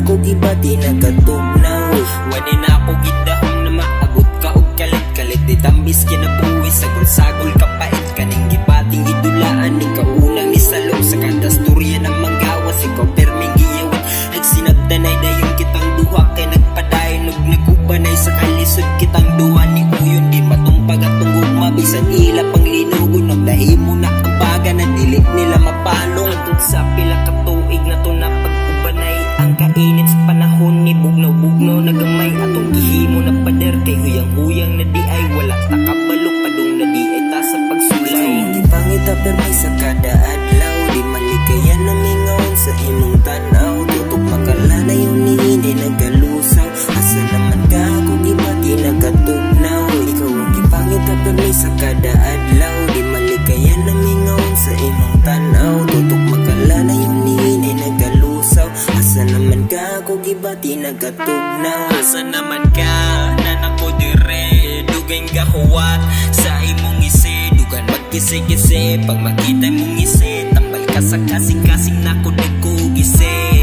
ako gibati nagatugnaw. Wani na ako gidahom na maabot ka og kalit-kalit. Di tambis kinabuhi sagol-sagol kapait. Kaning gibating gidulaan ikaw unang nisalong sa kada storya ng manggawas. Ikaw perming giyawit nagsinabdanay dayon kitang duha kay nagpadayon ug nagubanay sa kalisod kitang duha ni uyon. Di matumpag at tunggong mabisan ila panglinugon. Nagdahimo na ang baga na dilit nila mapalong. Atod sa pila ka tuig na to na pag-ubanay ang kainit sa panahon ni bugnaw-bugnaw nagamay. Atong gihimo na pader kay huyang-huyang na di ay wala takabalok padung na di ay ta sa pagsulay. Di pangita permay sa kada adlaw. Di malikayan na mingaon sa imong tanaw. Tutok makalana yung nihinay nagalusaw. Asa naman ka ako gibati nagatugnaw. Ikaw ang gipangita permay sa kada adlaw. Di malikayan na mingaon sa imong tanaw. Tutok makalana yung nihinay nagalusaw. Asa naman ka ako gibati nagatugnaw. Asa naman ka nanak ko dire dugay gahuwat sa imong isi. Dugan magkisi-kisi pag makita mong isi. Tambal ka sa kasing-kasing nako nagkugisi.